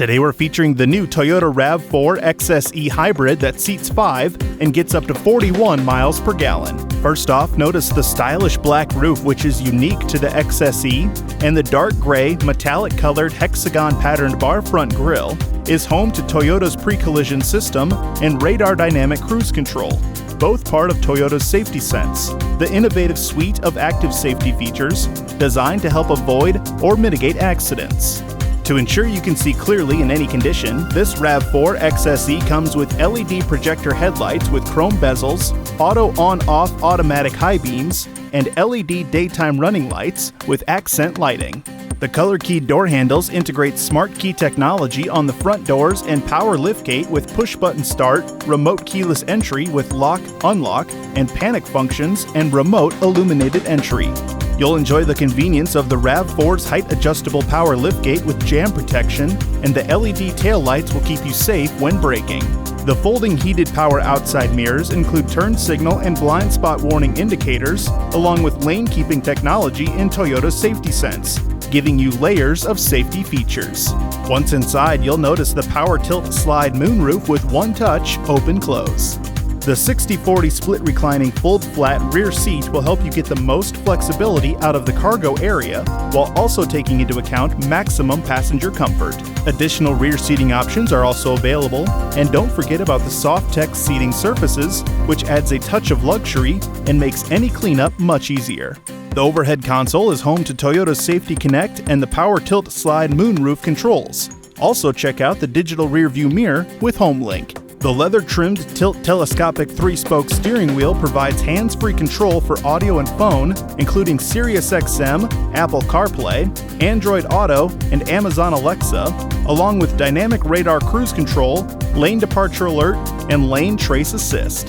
Today we're featuring the new Toyota RAV4 XSE Hybrid that seats 5 and gets up to 41 miles per gallon. First off, notice the stylish black roof, which is unique to the XSE, and the dark gray, metallic colored hexagon-patterned bar front grille is home to Toyota's pre-collision system and radar dynamic cruise control, both part of Toyota's Safety Sense, the innovative suite of active safety features designed to help avoid or mitigate accidents. To ensure you can see clearly in any condition, this RAV4 XSE comes with LED projector headlights with chrome bezels, auto on-off automatic high beams, and LED daytime running lights with accent lighting. The color-keyed door handles integrate smart key technology on the front doors and power liftgate with push-button start, remote keyless entry with lock, unlock, and panic functions, and remote illuminated entry. You'll enjoy the convenience of the RAV4's height-adjustable power liftgate with jam protection, and the LED taillights will keep you safe when braking. The folding heated power outside mirrors include turn signal and blind spot warning indicators, along with lane-keeping technology in Toyota's Safety Sense, giving you layers of safety features. Once inside, you'll notice the power tilt slide moonroof with one touch open-close. The 60/40 split reclining fold flat rear seat will help you get the most flexibility out of the cargo area while also taking into account maximum passenger comfort. Additional rear seating options are also available, and don't forget about the soft-tex seating surfaces, which adds a touch of luxury and makes any cleanup much easier. The overhead console is home to Toyota's Safety Connect and the power tilt slide moonroof controls. Also check out the digital rear view mirror with HomeLink. The leather-trimmed tilt telescopic 3-spoke steering wheel provides hands-free control for audio and phone, including Sirius XM, Apple CarPlay, Android Auto, and Amazon Alexa, along with dynamic radar cruise control, lane departure alert, and lane trace assist.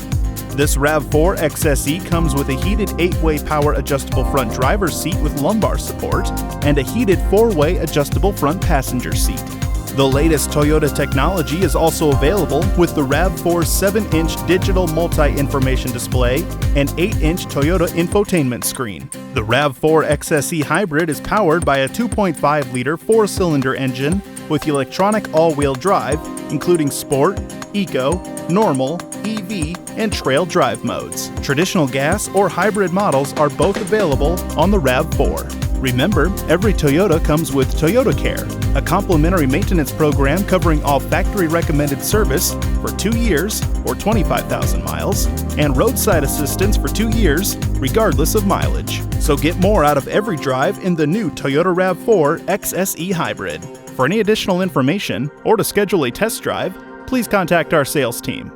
This RAV4 XSE comes with a heated 8-way power adjustable front driver's seat with lumbar support and a heated 4-way adjustable front passenger seat. The latest Toyota technology is also available with the RAV4's 7-inch digital multi-information display and 8-inch Toyota infotainment screen. The RAV4 XSE Hybrid is powered by a 2.5-liter 4-cylinder engine with electronic all-wheel drive, including Sport, Eco, Normal, EV, and Trail Drive modes. Traditional gas or hybrid models are both available on the RAV4. Remember, every Toyota comes with Toyota Care, a complimentary maintenance program covering all factory-recommended service for 2 years or 25,000 miles, and roadside assistance for 2 years, regardless of mileage. So get more out of every drive in the new Toyota RAV4 XSE Hybrid. For any additional information or to schedule a test drive, please contact our sales team.